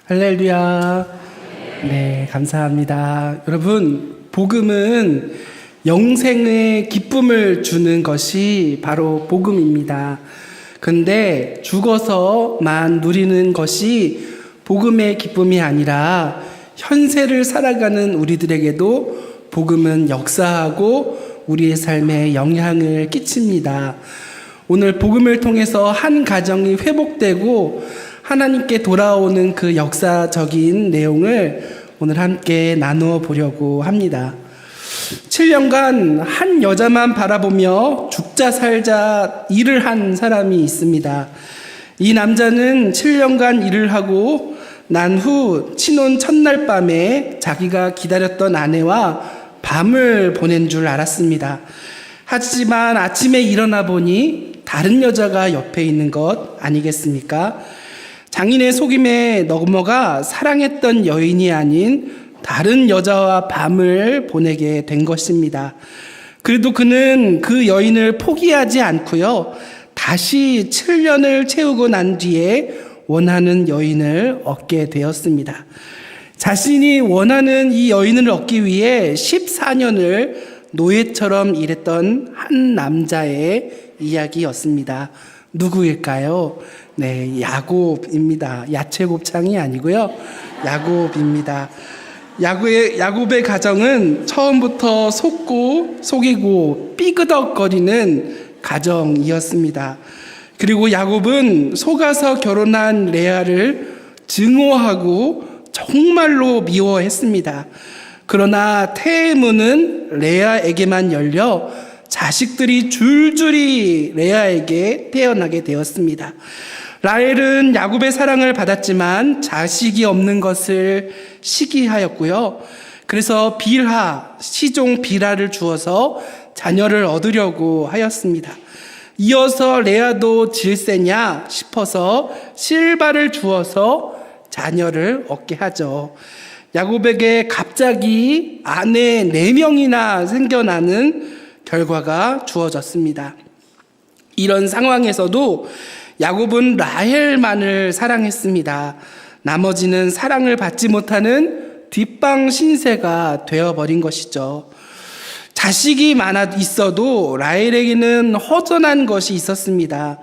할렐루야. 네, 감사합니다. 여러분, 복음은 영생의 기쁨을 주는 것이 바로 복음입니다. 근데 죽어서만 누리는 것이 복음의 기쁨이 아니라 현세를 살아가는 우리들에게도 복음은 역사하고 우리의 삶에 영향을 끼칩니다. 오늘 복음을 통해서 한 가정이 회복되고 하나님께 돌아오는 그 역사적인 내용을 오늘 함께 나누어 보려고 합니다. 7년간 한 여자만 바라보며 죽자 살자 일을 한 사람이 있습니다. 이 남자는 7년간 일을 하고 난 후 친혼 첫날 밤에 자기가 기다렸던 아내와 밤을 보낸 줄 알았습니다. 하지만 아침에 일어나 보니 다른 여자가 옆에 있는 것 아니겠습니까? 장인의 속임에 넘어가 사랑했던 여인이 아닌 다른 여자와 밤을 보내게 된 것입니다. 그래도 그는 그 여인을 포기하지 않고요. 다시 7년을 채우고 난 뒤에 원하는 여인을 얻게 되었습니다. 자신이 원하는 이 여인을 얻기 위해 14년을 노예처럼 일했던 한 남자의 이야기였습니다. 누구일까요? 네, 야곱입니다. 야채곱창이 아니고요. 야곱입니다. 야곱의 가정은 처음부터 속이고 삐그덕거리는 가정이었습니다. 그리고 야곱은 속아서 결혼한 레아를 증오하고 정말로 미워했습니다. 그러나 태의 문은 레아에게만 열려 자식들이 줄줄이 레아에게 태어나게 되었습니다. 라헬은 야곱의 사랑을 받았지만 자식이 없는 것을 시기하였고요. 그래서 시종 빌하를 주어서 자녀를 얻으려고 하였습니다. 이어서 레아도 질세냐 싶어서 실바를 주어서 자녀를 얻게 하죠. 야곱에게 갑자기 아내 4명이나 생겨나는 결과가 주어졌습니다. 이런 상황에서도 야곱은 라헬만을 사랑했습니다. 나머지는 사랑을 받지 못하는 뒷방 신세가 되어버린 것이죠. 자식이 많아 있어도 라헬에게는 허전한 것이 있었습니다.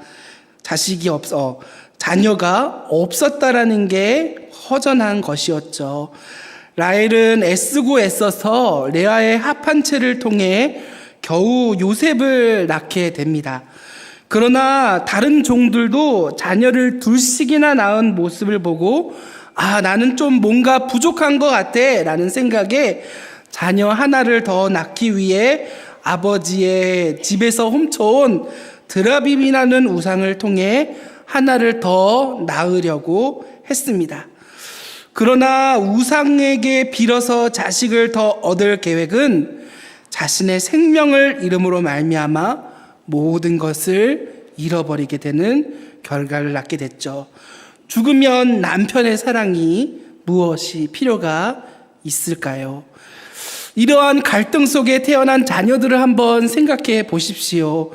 자녀가 없었다라는 게 허전한 것이었죠. 라헬은 애쓰고 애써서 레아의 합한체를 통해 겨우 요셉을 낳게 됩니다. 그러나 다른 종들도 자녀를 둘씩이나 낳은 모습을 보고 나는 좀 뭔가 부족한 것 같아 라는 생각에 자녀 하나를 더 낳기 위해 아버지의 집에서 훔쳐온 드라빔이라는 우상을 통해 하나를 더 낳으려고 했습니다. 그러나 우상에게 빌어서 자식을 더 얻을 계획은 자신의 생명을 잃음으로 말미암아 모든 것을 잃어버리게 되는 결과를 낳게 됐죠. 죽으면 남편의 사랑이 무엇이 필요가 있을까요? 이러한 갈등 속에 태어난 자녀들을 한번 생각해 보십시오.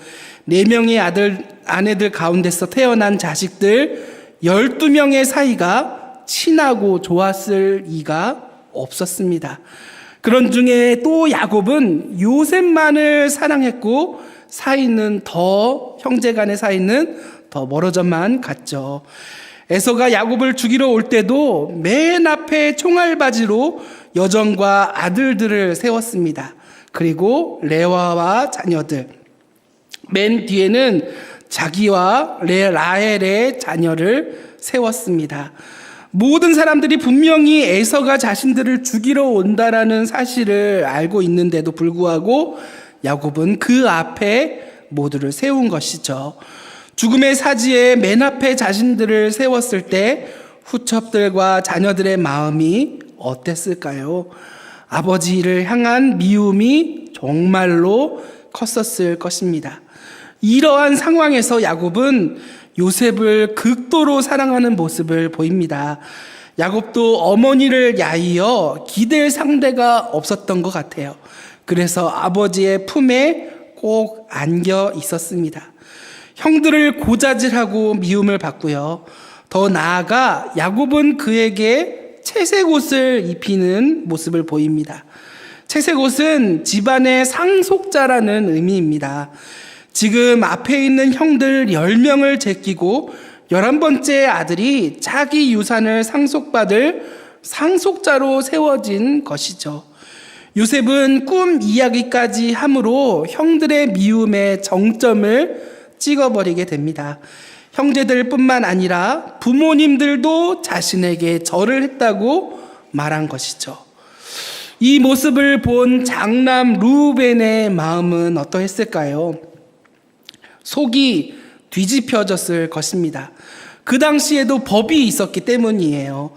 4명의 아내들 가운데서 태어난 자식들 12명의 사이가 친하고 좋았을 리가 없었습니다. 그런 중에 또 야곱은 요셉만을 사랑했고 형제 간의 사이는 더 멀어져만 갔죠. 에서가 야곱을 죽이러 올 때도 맨 앞에 총알바지로 여종과 아들들을 세웠습니다. 그리고 레아와 자녀들, 맨 뒤에는 자기와 라헬의 자녀를 세웠습니다. 모든 사람들이 분명히 에서가 자신들을 죽이러 온다라는 사실을 알고 있는데도 불구하고 야곱은 그 앞에 모두를 세운 것이죠. 죽음의 사지에 맨 앞에 자신들을 세웠을 때 후첩들과 자녀들의 마음이 어땠을까요? 아버지를 향한 미움이 정말로 컸었을 것입니다. 이러한 상황에서 야곱은 요셉을 극도로 사랑하는 모습을 보입니다. 야곱도 어머니를 야이어 기댈 상대가 없었던 것 같아요. 그래서 아버지의 품에 꼭 안겨 있었습니다. 형들을 고자질하고 미움을 받고요. 더 나아가 야곱은 그에게 채색 옷을 입히는 모습을 보입니다. 채색 옷은 집안의 상속자라는 의미입니다. 지금 앞에 있는 형들 10명을 제끼고 11번째 아들이 자기 유산을 상속받을 상속자로 세워진 것이죠. 요셉은 꿈 이야기까지 함으로 형들의 미움의 정점을 찍어버리게 됩니다. 형제들뿐만 아니라 부모님들도 자신에게 절을 했다고 말한 것이죠. 이 모습을 본 장남 루벤의 마음은 어떠했을까요? 속이 뒤집혀졌을 것입니다. 그 당시에도 법이 있었기 때문이에요.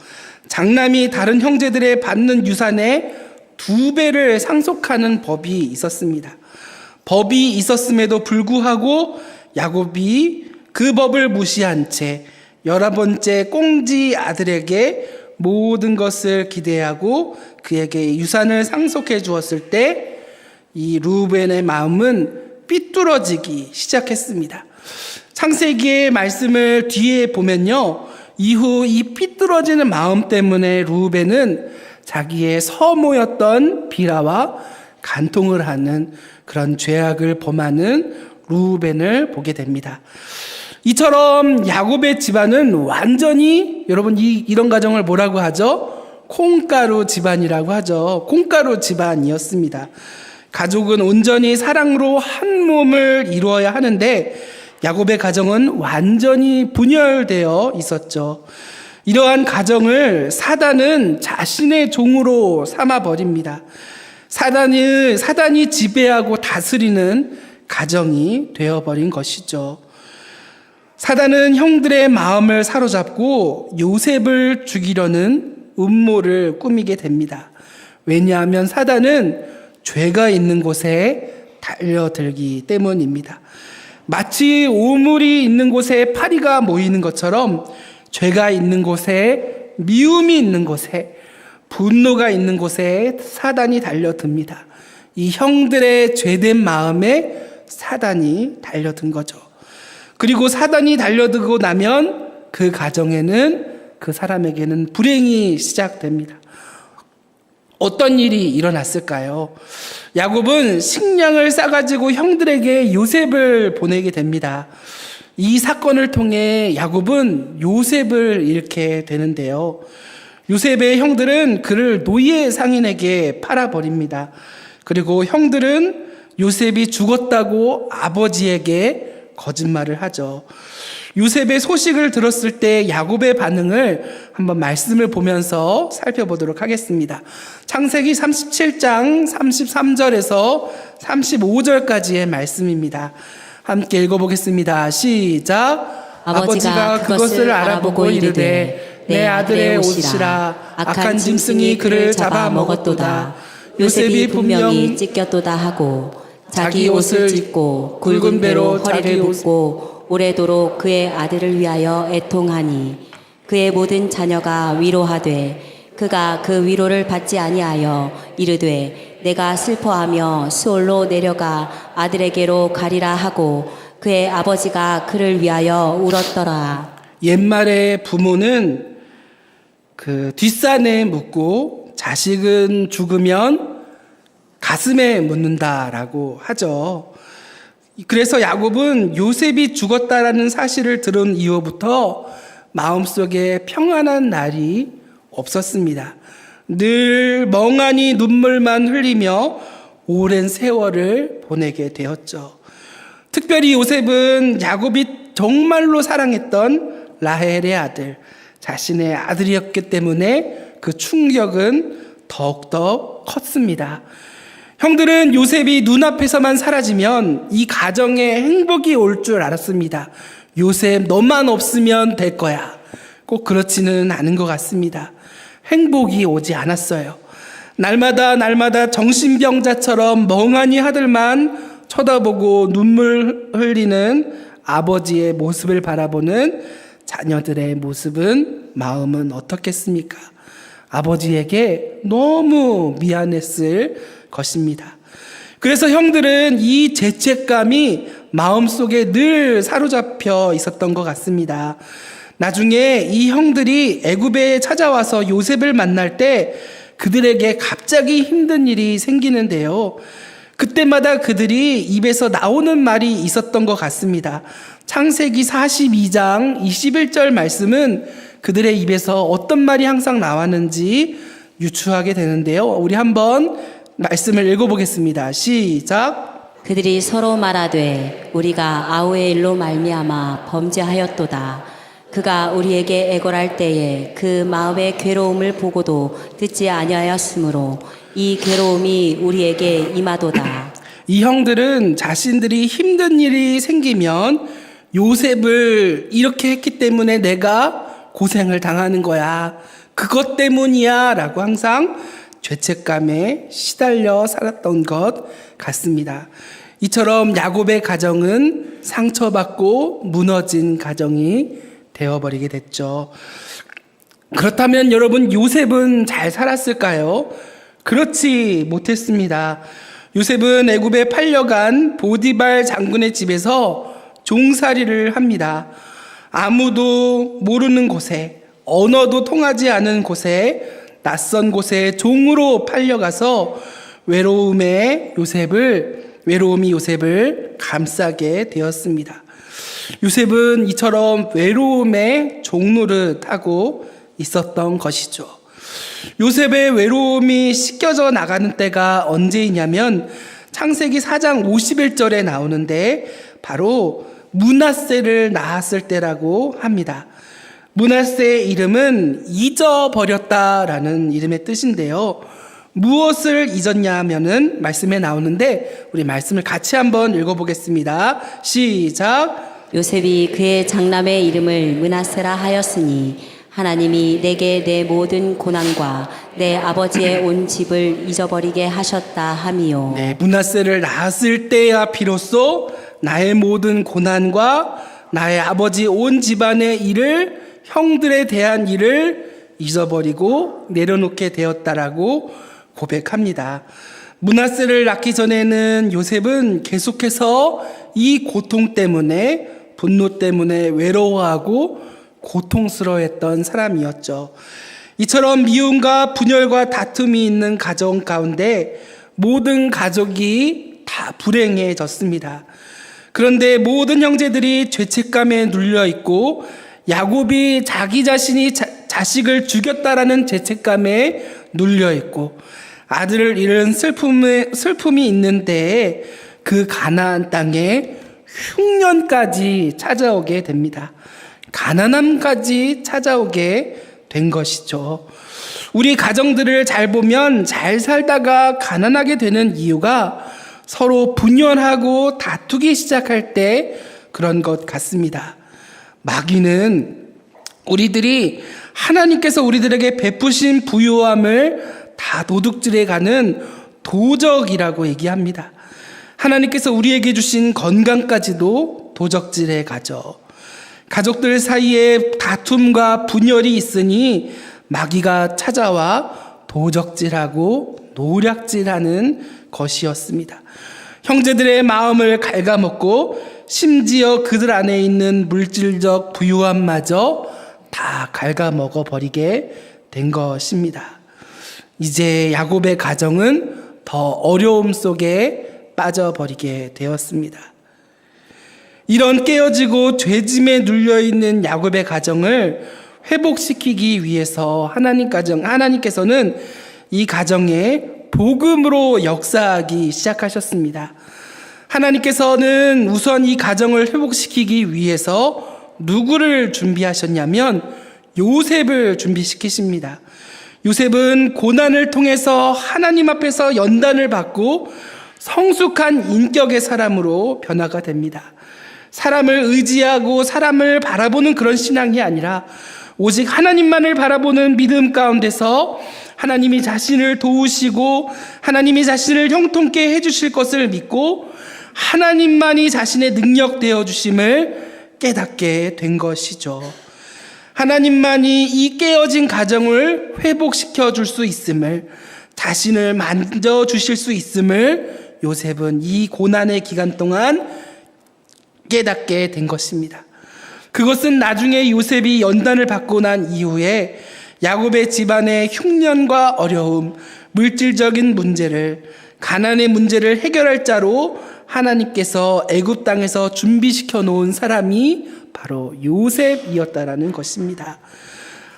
장남이 다른 형제들의 받는 유산의 2배를 상속하는 법이 있었습니다. 법이 있었음에도 불구하고 야곱이 그 법을 무시한 채 11번째 꽁지 아들에게 모든 것을 기대하고 그에게 유산을 상속해 주었을 때 이 루벤의 마음은 삐뚤어지기 시작했습니다. 창세기의 말씀을 뒤에 보면요, 이후 이 삐뚤어지는 마음 때문에 루벤은 자기의 서모였던 비라와 간통을 하는 그런 죄악을 범하는 루벤을 보게 됩니다. 이처럼 야곱의 집안은 완전히, 여러분 이런 가정을 뭐라고 하죠? 콩가루 집안이라고 하죠. 콩가루 집안이었습니다. 가족은 온전히 사랑으로 한 몸을 이루어야 하는데 야곱의 가정은 완전히 분열되어 있었죠. 이러한 가정을 사단은 자신의 종으로 삼아버립니다. 사단이 지배하고 다스리는 가정이 되어버린 것이죠. 사단은 형들의 마음을 사로잡고 요셉을 죽이려는 음모를 꾸미게 됩니다. 왜냐하면 사단은 죄가 있는 곳에 달려들기 때문입니다. 마치 오물이 있는 곳에 파리가 모이는 것처럼 죄가 있는 곳에, 미움이 있는 곳에, 분노가 있는 곳에 사단이 달려듭니다. 이 형들의 죄된 마음에 사단이 달려든 거죠. 그리고 사단이 달려들고 나면 그 가정에는, 그 사람에게는 불행이 시작됩니다. 어떤 일이 일어났을까요? 야곱은 식량을 싸가지고 형들에게 요셉을 보내게 됩니다. 이 사건을 통해 야곱은 요셉을 잃게 되는데요. 요셉의 형들은 그를 노예 상인에게 팔아버립니다. 그리고 형들은 요셉이 죽었다고 아버지에게 거짓말을 하죠. 요셉의 소식을 들었을 때 야곱의 반응을 한번 말씀을 보면서 살펴보도록 하겠습니다. 창세기 37장 33절에서 35절까지의 말씀입니다. 함께 읽어보겠습니다. 시작. 아버지가 그것을 알아보고 이르되 내 아들의 옷이라 악한 짐승이 그를 잡아먹었도다. 요셉이 분명히 찢겼도다 하고 자기 옷을 찢고 굵은 배로 허리를 붓고 오래도록 그의 아들을 위하여 애통하니 그의 모든 자녀가 위로하되 그가 그 위로를 받지 아니하여 이르되 내가 슬퍼하며 수올로 내려가 아들에게로 가리라 하고 그의 아버지가 그를 위하여 울었더라. 옛말의 부모는 그 뒷산에 묻고 자식은 죽으면 가슴에 묻는다라고 하죠. 그래서 야곱은 요셉이 죽었다라는 사실을 들은 이후부터 마음속에 평안한 날이 없었습니다. 늘 멍하니 눈물만 흘리며 오랜 세월을 보내게 되었죠. 특별히 요셉은 야곱이 정말로 사랑했던 라헬의 아들, 자신의 아들이었기 때문에 그 충격은 더욱더 컸습니다. 형들은 요셉이 눈앞에서만 사라지면 이 가정에 행복이 올 줄 알았습니다. 요셉, 너만 없으면 될 거야. 꼭 그렇지는 않은 것 같습니다. 행복이 오지 않았어요. 날마다 정신병자처럼 멍하니 아들만 쳐다보고 눈물 흘리는 아버지의 모습을 바라보는 자녀들의 모습은, 마음은 어떻겠습니까? 아버지에게 너무 미안했을 것입니다. 그래서 형들은 이 죄책감이 마음속에 늘 사로잡혀 있었던 것 같습니다. 나중에 이 형들이 애굽에 찾아와서 요셉을 만날 때 그들에게 갑자기 힘든 일이 생기는데요. 그때마다 그들이 입에서 나오는 말이 있었던 것 같습니다. 창세기 42장 21절 말씀은 그들의 입에서 어떤 말이 항상 나왔는지 유추하게 되는데요. 우리 한번 말씀을 읽어보겠습니다. 시작. 그들이 서로 말하되 우리가 아우의 일로 말미암아 범죄하였도다. 그가 우리에게 애걸할 때에 그 마음의 괴로움을 보고도 듣지 아니하였으므로 이 괴로움이 우리에게 임하도다. 이 형들은 자신들이 힘든 일이 생기면 요셉을 이렇게 했기 때문에 내가 고생을 당하는 거야. 그것 때문이야. 라고 항상 죄책감에 시달려 살았던 것 같습니다. 이처럼 야곱의 가정은 상처받고 무너진 가정이 되어버리게 됐죠. 그렇다면 여러분, 요셉은 잘 살았을까요? 그렇지 못했습니다. 요셉은 애굽에 팔려간 보디발 장군의 집에서 종살이를 합니다. 아무도 모르는 곳에, 언어도 통하지 않은 곳에, 낯선 곳에 종으로 팔려가서 외로움이 요셉을 감싸게 되었습니다. 요셉은 이처럼 외로움의 종노릇하고 있었던 것이죠. 요셉의 외로움이 씻겨져 나가는 때가 언제이냐면 창세기 4장 51절에 나오는데 바로 므낫세를 낳았을 때라고 합니다. 므낫세의 이름은 잊어버렸다라는 이름의 뜻인데요. 무엇을 잊었냐 하면은 말씀에 나오는데 우리 말씀을 같이 한번 읽어보겠습니다. 시작. 요셉이 그의 장남의 이름을 므낫세라 하였으니 하나님이 내게 내 모든 고난과 내 아버지의 온 집을 잊어버리게 하셨다 함이요. 네, 므낫세를 낳았을 때야 비로소 나의 모든 고난과 나의 아버지 온 집안의 일을, 형들에 대한 일을 잊어버리고 내려놓게 되었다라고 고백합니다. 므낫세를 낳기 전에는 요셉은 계속해서 이 고통 때문에, 분노 때문에 외로워하고 고통스러워했던 사람이었죠. 이처럼 미움과 분열과 다툼이 있는 가정 가운데 모든 가족이 다 불행해졌습니다. 그런데 모든 형제들이 죄책감에 눌려 있고 야곱이 자기 자신이 자식을 죽였다라는 죄책감에 눌려 있고 아들을 잃은 슬픔이 있는데 그 가나안 땅에 흉년까지 찾아오게 됩니다. 가난함까지 찾아오게 된 것이죠. 우리 가정들을 잘 보면 잘 살다가 가난하게 되는 이유가 서로 분열하고 다투기 시작할 때 그런 것 같습니다. 마귀는 우리들이 하나님께서 우리들에게 베푸신 부유함을 다 도둑질해 가는 도적이라고 얘기합니다. 하나님께서 우리에게 주신 건강까지도 도적질해 가죠. 가족들 사이에 다툼과 분열이 있으니 마귀가 찾아와 도적질하고 노략질하는 것이었습니다. 형제들의 마음을 갉아먹고 심지어 그들 안에 있는 물질적 부유함마저 다 갉아먹어 버리게 된 것입니다. 이제 야곱의 가정은 더 어려움 속에 빠져버리게 되었습니다. 이런 깨어지고 죄짐에 눌려있는 야곱의 가정을 회복시키기 위해서 하나님께서는 이 가정에 복음으로 역사하기 시작하셨습니다. 하나님께서는 우선 이 가정을 회복시키기 위해서 누구를 준비하셨냐면 요셉을 준비시키십니다. 요셉은 고난을 통해서 하나님 앞에서 연단을 받고 성숙한 인격의 사람으로 변화가 됩니다. 사람을 의지하고 사람을 바라보는 그런 신앙이 아니라 오직 하나님만을 바라보는 믿음 가운데서 하나님이 자신을 도우시고 하나님이 자신을 형통케 해주실 것을 믿고 하나님만이 자신의 능력 되어주심을 깨닫게 된 것이죠. 하나님만이 이 깨어진 가정을 회복시켜 줄 수 있음을, 자신을 만져주실 수 있음을 요셉은 이 고난의 기간 동안 깨닫게 된 것입니다. 그것은 나중에 요셉이 연단을 받고 난 이후에 야곱의 집안의 흉년과 어려움, 물질적인 문제를, 가난의 문제를 해결할 자로 하나님께서 애굽 땅에서 준비시켜 놓은 사람이 바로 요셉이었다라는 것입니다.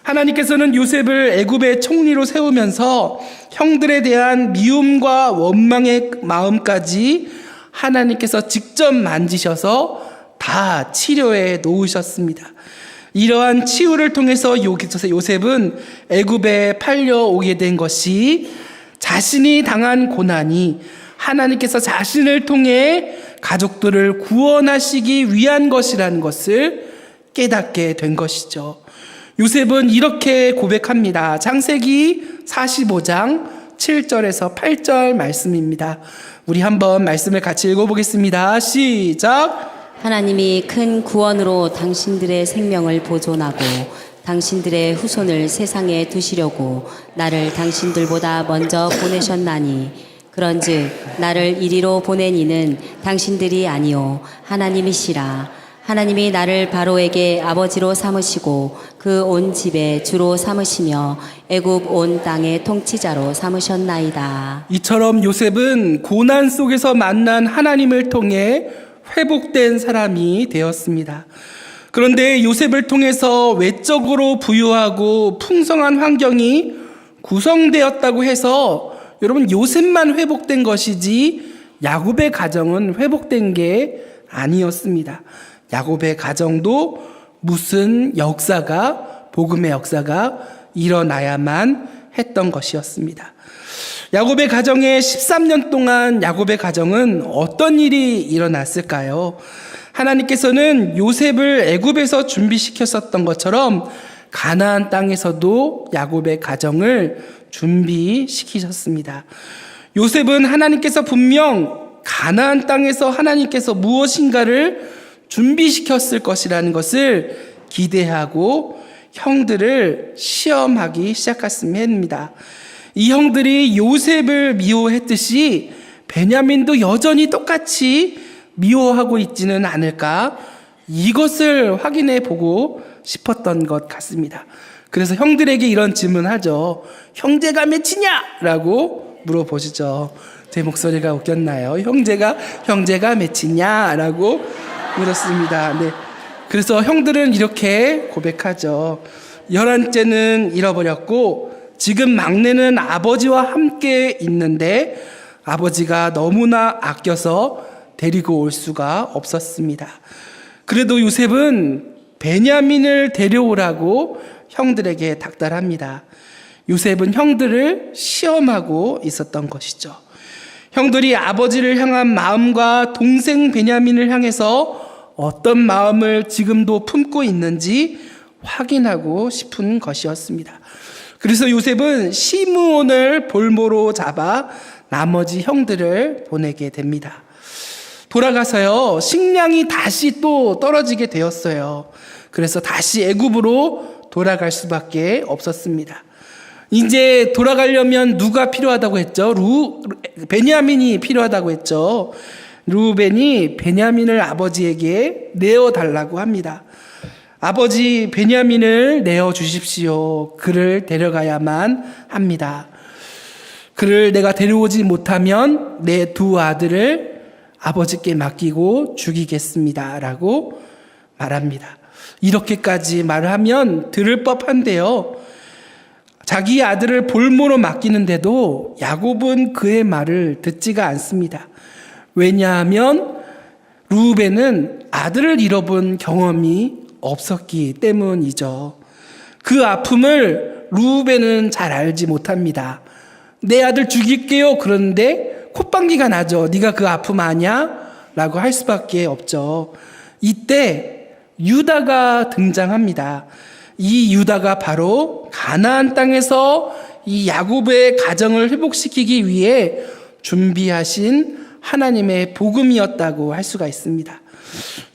하나님께서는 요셉을 애굽의 총리로 세우면서 형들에 대한 미움과 원망의 마음까지 하나님께서 직접 만지셔서 다 치료해 놓으셨습니다. 이러한 치유를 통해서 요셉은 애굽에 팔려오게 된 것이 자신이 당한 고난이 하나님께서 자신을 통해 가족들을 구원하시기 위한 것이라는 것을 깨닫게 된 것이죠. 요셉은 이렇게 고백합니다. 창세기 45장 7절에서 8절 말씀입니다. 우리 한번 말씀을 같이 읽어보겠습니다. 시작! 하나님이 큰 구원으로 당신들의 생명을 보존하고 당신들의 후손을 세상에 두시려고 나를 당신들보다 먼저 보내셨나니 그런즉 나를 이리로 보낸 이는 당신들이 아니요 하나님이시라. 하나님이 나를 바로에게 아버지로 삼으시고 그 온 집에 주로 삼으시며 애굽 온 땅의 통치자로 삼으셨나이다. 이처럼 요셉은 고난 속에서 만난 하나님을 통해 회복된 사람이 되었습니다. 그런데 요셉을 통해서 외적으로 부유하고 풍성한 환경이 구성되었다고 해서 여러분 요셉만 회복된 것이지 야곱의 가정은 회복된 게 아니었습니다. 야곱의 가정도 무슨 역사가, 복음의 역사가 일어나야만 했던 것이었습니다. 야곱의 가정에 13년 동안 야곱의 가정은 어떤 일이 일어났을까요? 하나님께서는 요셉을 애굽에서 준비시켰었던 것처럼 가나안 땅에서도 야곱의 가정을 준비시키셨습니다. 요셉은 하나님께서 분명 가나안 땅에서 하나님께서 무엇인가를 준비시켰을 것이라는 것을 기대하고 형들을 시험하기 시작했습니다. 이 형들이 요셉을 미워했듯이 베냐민도 여전히 똑같이 미워하고 있지는 않을까, 이것을 확인해 보고 싶었던 것 같습니다. 그래서 형들에게 이런 질문하죠. 형제가 몇이냐? 라고 물어보시죠. 제 목소리가 웃겼나요? 형제가 몇이냐? 라고 물었습니다. 네. 그래서 형들은 이렇게 고백하죠. 11째는 잃어버렸고 지금 막내는 아버지와 함께 있는데 아버지가 너무나 아껴서 데리고 올 수가 없었습니다. 그래도 요셉은 베냐민을 데려오라고 형들에게 닥달합니다. 요셉은 형들을 시험하고 있었던 것이죠. 형들이 아버지를 향한 마음과 동생 베냐민을 향해서 어떤 마음을 지금도 품고 있는지 확인하고 싶은 것이었습니다. 그래서 요셉은 시므온을 볼모로 잡아 나머지 형들을 보내게 됩니다. 돌아가서요, 식량이 다시 또 떨어지게 되었어요. 그래서 다시 애굽으로 돌아갈 수밖에 없었습니다. 이제 돌아가려면 누가 필요하다고 했죠? 베냐민이 필요하다고 했죠. 루벤이 베냐민을 아버지에게 내어달라고 합니다. 아버지 베냐민을 내어주십시오. 그를 데려가야만 합니다. 그를 내가 데려오지 못하면 내 두 아들을 아버지께 맡기고 죽이겠습니다. 라고 말합니다. 이렇게까지 말하면 들을 법한데요. 자기 아들을 볼모로 맡기는데도 야곱은 그의 말을 듣지가 않습니다. 왜냐하면 루벤은 아들을 잃어본 경험이 없었기 때문이죠. 그 아픔을 루벤은 잘 알지 못합니다. 내 아들 죽일게요. 그런데 콧방귀가 나죠. 네가 그 아픔 아냐? 라고 할 수밖에 없죠. 이때 유다가 등장합니다. 이 유다가 바로 가나안 땅에서 이 야곱의 가정을 회복시키기 위해 준비하신 하나님의 복음이었다고 할 수가 있습니다.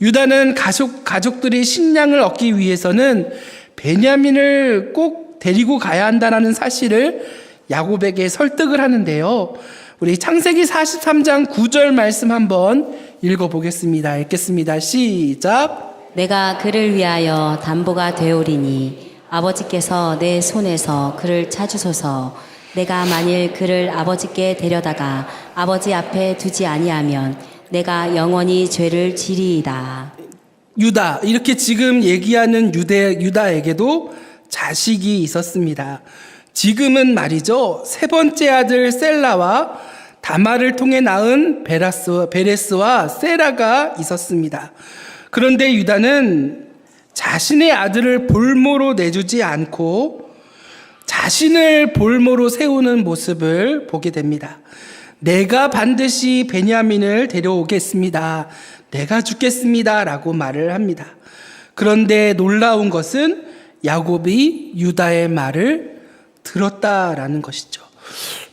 유다는 가족들이 식량을 얻기 위해서는 베냐민을 꼭 데리고 가야 한다는 사실을 야곱에게 설득을 하는데요. 우리 창세기 43장 9절 말씀 한번 읽어보겠습니다. 읽겠습니다. 시작. 내가 그를 위하여 담보가 되오리니 아버지께서 내 손에서 그를 찾으소서. 내가 만일 그를 아버지께 데려다가 아버지 앞에 두지 아니하면 내가 영원히 죄를 지리이다. 유다, 이렇게 지금 얘기하는 유다에게도 자식이 있었습니다. 지금은 말이죠, 세 번째 아들 셀라와 다말을 통해 낳은 베레스와 세라가 있었습니다. 그런데 유다는 자신의 아들을 볼모로 내주지 않고 자신을 볼모로 세우는 모습을 보게 됩니다. 내가 반드시 베냐민을 데려오겠습니다. 내가 죽겠습니다. 라고 말을 합니다. 그런데 놀라운 것은 야곱이 유다의 말을 들었다라는 것이죠.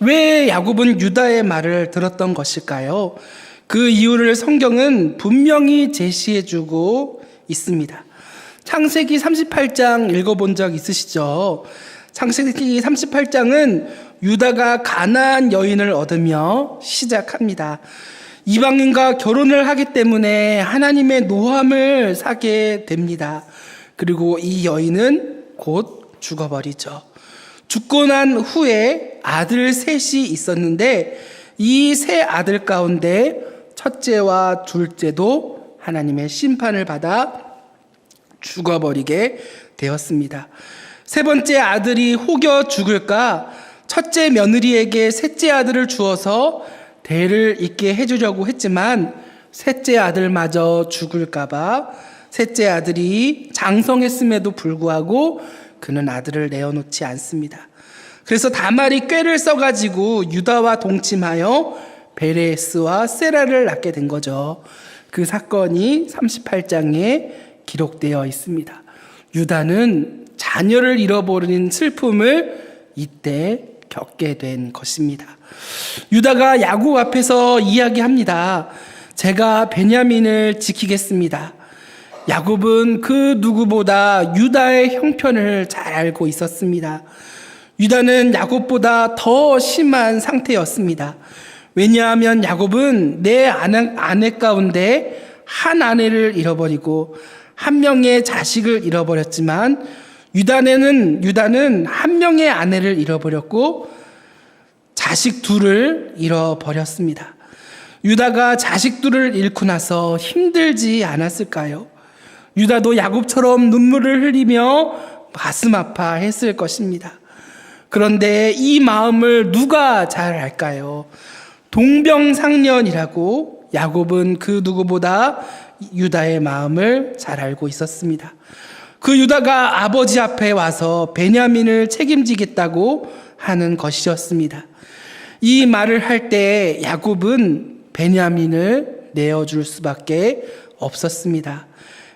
왜 야곱은 유다의 말을 들었던 것일까요? 그 이유를 성경은 분명히 제시해주고 있습니다. 창세기 38장 읽어본 적 있으시죠? 창세기 38장은 유다가 가나안 여인을 얻으며 시작합니다. 이방인과 결혼을 하기 때문에 하나님의 노함을 사게 됩니다. 그리고 이 여인은 곧 죽어버리죠. 죽고 난 후에 아들 셋이 있었는데 이 세 아들 가운데 첫째와 둘째도 하나님의 심판을 받아 죽어버리게 되었습니다. 세 번째 아들이 혹여 죽을까 첫째 며느리에게 셋째 아들을 주어서 대를 잇게 해주려고 했지만 셋째 아들마저 죽을까봐 셋째 아들이 장성했음에도 불구하고 그는 아들을 내어놓지 않습니다. 그래서 다말이 꾀를 써가지고 유다와 동침하여 베레스와 세라를 낳게 된 거죠. 그 사건이 38장에 기록되어 있습니다. 유다는 자녀를 잃어버린 슬픔을 이때 겪게 된 것입니다. 유다가 야곱 앞에서 이야기합니다. 제가 베냐민을 지키겠습니다. 야곱은 그 누구보다 유다의 형편을 잘 알고 있었습니다. 유다는 야곱보다 더 심한 상태였습니다. 왜냐하면 야곱은 내 아내 가운데 한 아내를 잃어버리고 한 명의 자식을 잃어버렸지만 유다는 한 명의 아내를 잃어버렸고 자식 둘을 잃어버렸습니다. 유다가 자식 둘을 잃고 나서 힘들지 않았을까요? 유다도 야곱처럼 눈물을 흘리며 가슴 아파했을 것입니다. 그런데 이 마음을 누가 잘 알까요? 동병상련이라고 야곱은 그 누구보다 유다의 마음을 잘 알고 있었습니다. 그 유다가 아버지 앞에 와서 베냐민을 책임지겠다고 하는 것이었습니다. 이 말을 할 때 야곱은 베냐민을 내어줄 수밖에 없었습니다.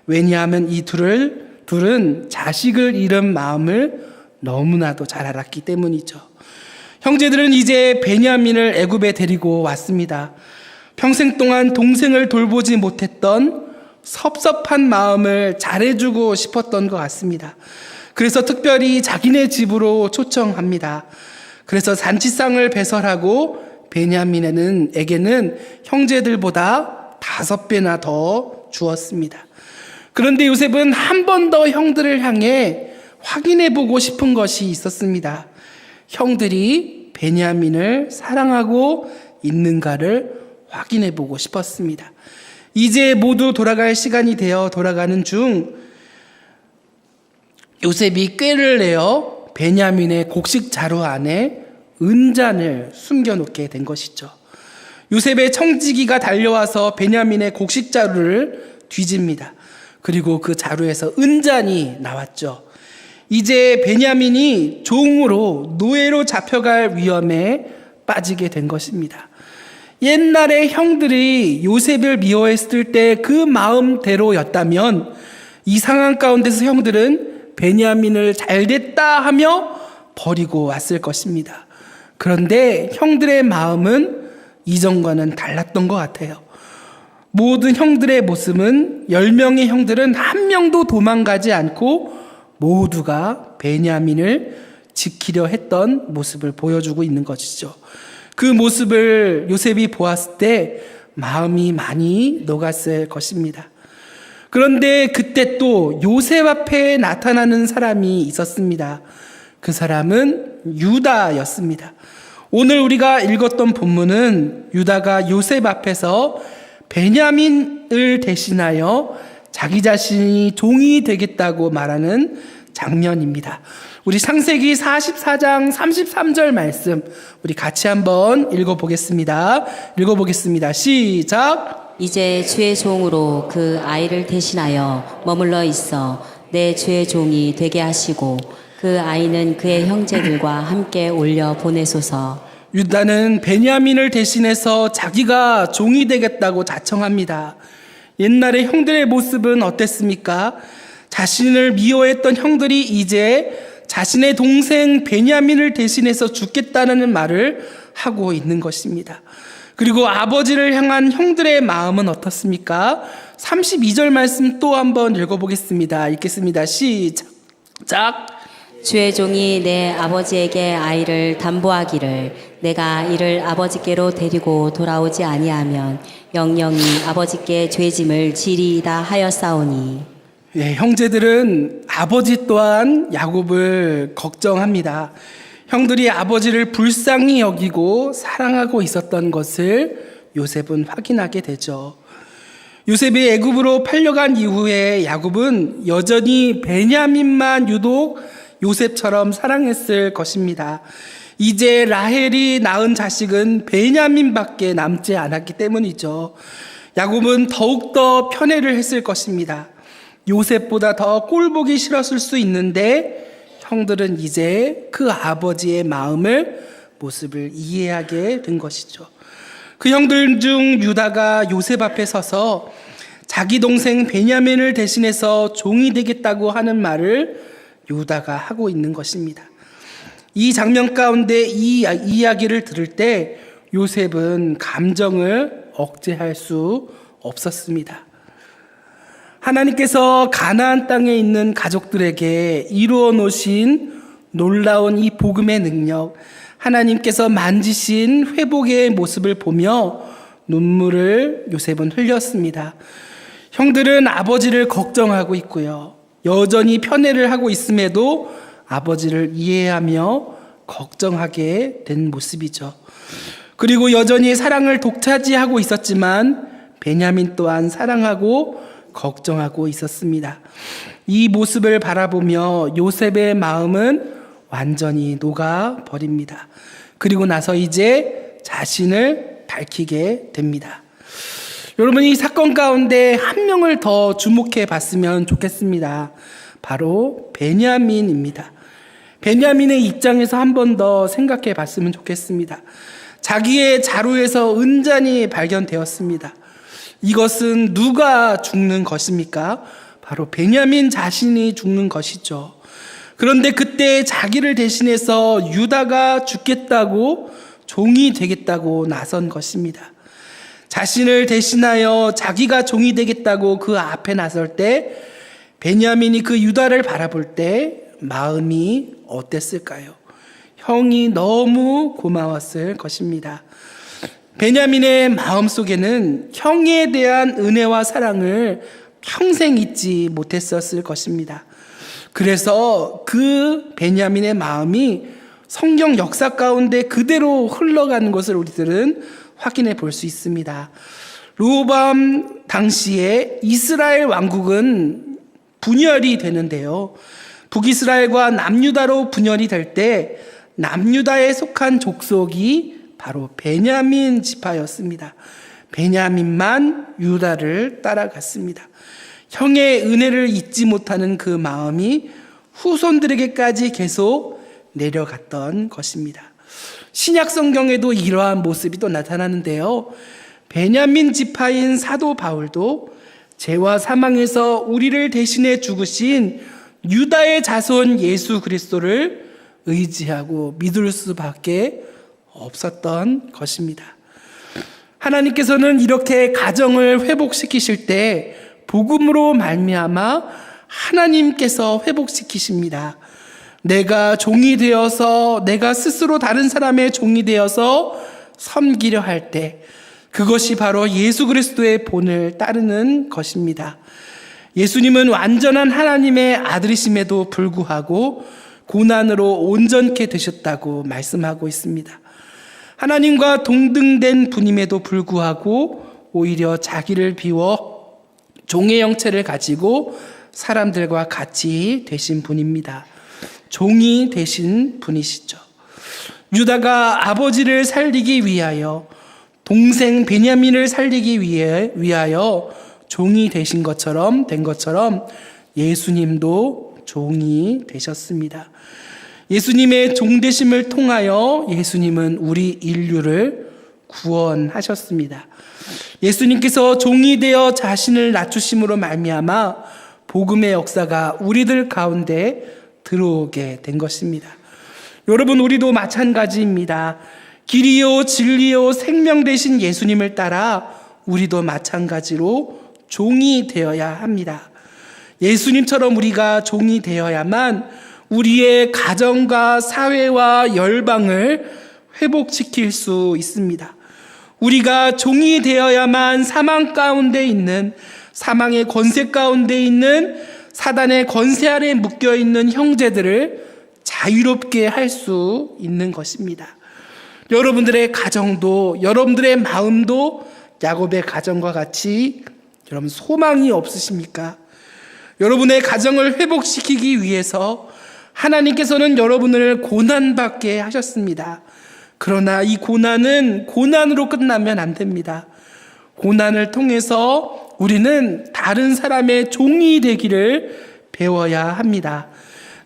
왜냐하면 이 둘은 자식을 잃은 마음을 너무나도 잘 알았기 때문이죠. 형제들은 이제 베냐민을 애굽에 데리고 왔습니다. 평생 동안 동생을 돌보지 못했던 섭섭한 마음을 잘해주고 싶었던 것 같습니다. 그래서 특별히 자기네 집으로 초청합니다. 그래서 잔치상을 배설하고 베냐민에게는 형제들보다 5배나 더 주었습니다. 그런데 요셉은 한 번 더 형들을 향해 확인해보고 싶은 것이 있었습니다. 형들이 베냐민을 사랑하고 있는가를 확인해보고 싶었습니다. 이제 모두 돌아갈 시간이 되어 돌아가는 중 요셉이 꾀를 내어 베냐민의 곡식 자루 안에 은잔을 숨겨놓게 된 것이죠. 요셉의 청지기가 달려와서 베냐민의 곡식 자루를 뒤집니다. 그리고 그 자루에서 은잔이 나왔죠. 이제 베냐민이 종으로 노예로 잡혀갈 위험에 빠지게 된 것입니다. 옛날에 형들이 요셉을 미워했을 때 그 마음대로였다면 이 상황 가운데서 형들은 베냐민을 잘됐다 하며 버리고 왔을 것입니다. 그런데 형들의 마음은 이전과는 달랐던 것 같아요. 모든 형들의 모습은 10명의 형들은 한 명도 도망가지 않고 모두가 베냐민을 지키려 했던 모습을 보여주고 있는 것이죠. 그 모습을 요셉이 보았을 때 마음이 많이 녹았을 것입니다. 그런데 그때 그때 또 요셉 앞에 나타나는 사람이 있었습니다. 그 사람은 유다였습니다. 오늘 우리가 읽었던 본문은 유다가 요셉 앞에서 베냐민을 대신하여 자기 자신이 종이 되겠다고 말하는 장면입니다. 우리 창세기 44장 33절 말씀 우리 같이 한번 읽어보겠습니다. 시작. 이제 주의 종으로 그 아이를 대신하여 머물러 있어 내 주의 종이 되게 하시고 그 아이는 그의 형제들과 함께 올려 보내소서. 유다는 베냐민을 대신해서 자기가 종이 되겠다고 자청합니다. 옛날에 형들의 모습은 어땠습니까? 자신을 미워했던 형들이 이제 자신의 동생 베냐민을 대신해서 죽겠다는 말을 하고 있는 것입니다. 그리고 아버지를 향한 형들의 마음은 어떻습니까? 32절 말씀 또 한번 읽어보겠습니다. 읽겠습니다. 시작. 주의 종이 내 아버지에게 아이를 담보하기를 내가 이를 아버지께로 데리고 돌아오지 아니하면 영영이 아버지께 죄짐을 지리이다 하였사오니. 예, 형제들은 아버지 또한 야곱을 걱정합니다. 형들이 아버지를 불쌍히 여기고 사랑하고 있었던 것을 요셉은 확인하게 되죠. 요셉이 애굽으로 팔려간 이후에 야곱은 여전히 베냐민만 유독 요셉처럼 사랑했을 것입니다. 이제 라헬이 낳은 자식은 베냐민밖에 남지 않았기 때문이죠. 야곱은 더욱더 편애를 했을 것입니다. 요셉보다 더 꼴보기 싫었을 수 있는데 형들은 이제 그 아버지의 모습을 이해하게 된 것이죠. 그 형들 중 유다가 요셉 앞에 서서 자기 동생 베냐민을 대신해서 종이 되겠다고 하는 말을 유다가 하고 있는 것입니다. 이 장면 가운데 이 이야기를 들을 때 요셉은 감정을 억제할 수 없었습니다. 하나님께서 가나안 땅에 있는 가족들에게 이루어 놓으신 놀라운 이 복음의 능력, 하나님께서 만지신 회복의 모습을 보며 눈물을 요셉은 흘렸습니다. 형들은 아버지를 걱정하고 있고요. 여전히 편애를 하고 있음에도 아버지를 이해하며 걱정하게 된 모습이죠. 그리고 여전히 사랑을 독차지하고 있었지만 베냐민 또한 사랑하고 걱정하고 있었습니다. 이 모습을 바라보며 요셉의 마음은 완전히 녹아버립니다. 그리고 나서 이제 자신을 밝히게 됩니다. 여러분, 이 사건 가운데 한 명을 더 주목해 봤으면 좋겠습니다. 바로 베냐민입니다. 베냐민의 입장에서 한 번 더 생각해 봤으면 좋겠습니다. 자기의 자루에서 은잔이 발견되었습니다. 이것은 누가 죽는 것입니까? 바로 베냐민 자신이 죽는 것이죠. 그런데 그때 자기를 대신해서 유다가 죽겠다고 종이 되겠다고 나선 것입니다. 자신을 대신하여 자기가 종이 되겠다고 그 앞에 나설 때 베냐민이 그 유다를 바라볼 때 마음이 어땠을까요? 형이 너무 고마웠을 것입니다. 베냐민의 마음속에는 형에 대한 은혜와 사랑을 평생 잊지 못했었을 것입니다. 그래서 그 베냐민의 마음이 성경 역사 가운데 그대로 흘러가는 것을 우리들은 확인해 볼 수 있습니다. 르호보암 당시에 이스라엘 왕국은 분열이 되는데요. 북이스라엘과 남유다로 분열이 될 때 남유다에 속한 족속이 바로 베냐민 지파였습니다. 베냐민만 유다를 따라갔습니다. 형의 은혜를 잊지 못하는 그 마음이 후손들에게까지 계속 내려갔던 것입니다. 신약 성경에도 이러한 모습이 또 나타나는데요. 베냐민 지파인 사도 바울도 죄와 사망에서 우리를 대신해 죽으신 유다의 자손 예수 그리스도를 의지하고 믿을 수밖에 없었던 것입니다. 하나님께서는 이렇게 가정을 회복시키실 때 복음으로 말미암아 하나님께서 회복시키십니다. 내가 종이 되어서 내가 스스로 다른 사람의 종이 되어서 섬기려 할 때 그것이 바로 예수 그리스도의 본을 따르는 것입니다. 예수님은 완전한 하나님의 아들이심에도 불구하고 고난으로 온전케 되셨다고 말씀하고 있습니다. 하나님과 동등된 분임에도 불구하고 오히려 자기를 비워 종의 형체를 가지고 사람들과 같이 되신 분입니다. 종이 되신 분이시죠. 유다가 아버지를 살리기 위하여, 동생 베냐민을 살리기 위하여 종이 되신 것처럼 예수님도 종이 되셨습니다. 예수님의 종되심을 통하여 예수님은 우리 인류를 구원하셨습니다. 예수님께서 종이 되어 자신을 낮추심으로 말미암아 복음의 역사가 우리들 가운데 들어오게 된 것입니다. 여러분, 우리도 마찬가지입니다. 길이요 진리요 생명 되신 예수님을 따라 우리도 마찬가지로 종이 되어야 합니다. 예수님처럼 우리가 종이 되어야만 우리의 가정과 사회와 열방을 회복시킬 수 있습니다. 우리가 종이 되어야만 사망 가운데 있는, 사망의 권세 가운데 있는, 사단의 권세 아래 묶여 있는 형제들을 자유롭게 할 수 있는 것입니다. 여러분들의 가정도, 여러분들의 마음도 야곱의 가정과 같이 여러분 소망이 없으십니까? 여러분의 가정을 회복시키기 위해서 하나님께서는 여러분을 고난받게 하셨습니다. 그러나 이 고난은 고난으로 끝나면 안 됩니다. 고난을 통해서 우리는 다른 사람의 종이 되기를 배워야 합니다.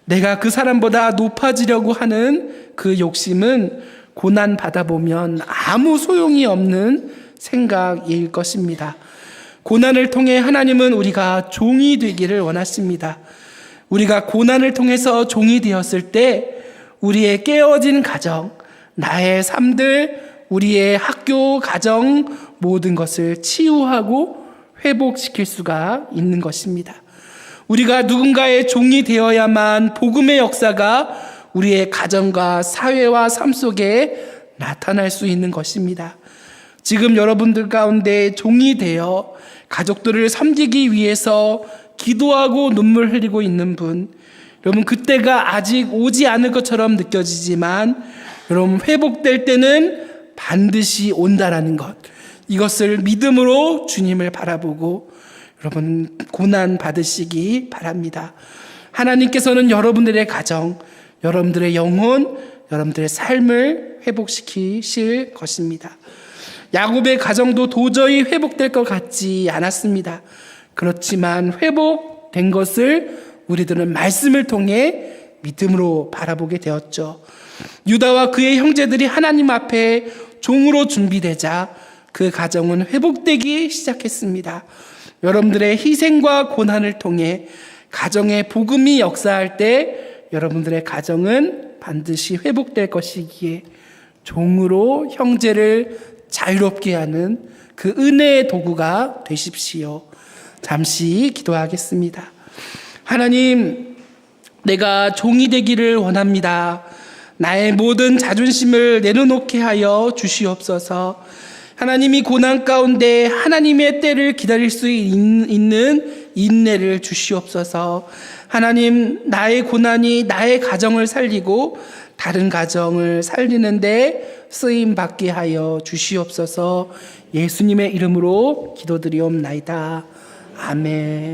내가 그 사람보다 높아지려고 하는 그 욕심은 고난 받아보면 아무 소용이 없는 생각일 것입니다. 고난을 통해 하나님은 우리가 종이 되기를 원하십니다. 우리가 고난을 통해서 종이 되었을 때 우리의 깨어진 가정, 나의 삶들, 우리의 학교, 가정 모든 것을 치유하고 회복시킬 수가 있는 것입니다. 우리가 누군가의 종이 되어야만 복음의 역사가 우리의 가정과 사회와 삶 속에 나타날 수 있는 것입니다. 지금 여러분들 가운데 종이 되어 가족들을 섬기기 위해서 기도하고 눈물 흘리고 있는 분, 여러분 그때가 아직 오지 않을 것처럼 느껴지지만 여러분 회복될 때는 반드시 온다라는 것, 이것을 믿음으로 주님을 바라보고 여러분 고난 받으시기 바랍니다. 하나님께서는 여러분들의 가정, 여러분들의 영혼, 여러분들의 삶을 회복시키실 것입니다. 야곱의 가정도 도저히 회복될 것 같지 않았습니다. 그렇지만 회복된 것을 우리들은 말씀을 통해 믿음으로 바라보게 되었죠. 유다와 그의 형제들이 하나님 앞에 종으로 준비되자 그 가정은 회복되기 시작했습니다. 여러분들의 희생과 고난을 통해 가정의 복음이 역사할 때 여러분들의 가정은 반드시 회복될 것이기에 종으로 형제를 자유롭게 하는 그 은혜의 도구가 되십시오. 잠시 기도하겠습니다. 하나님, 내가 종이 되기를 원합니다. 나의 모든 자존심을 내려놓게 하여 주시옵소서. 하나님이 고난 가운데 하나님의 때를 기다릴 수 있는 인내를 주시옵소서. 하나님, 나의 고난이 나의 가정을 살리고 다른 가정을 살리는데 쓰임받게 하여 주시옵소서. 예수님의 이름으로 기도드리옵나이다. 아멘.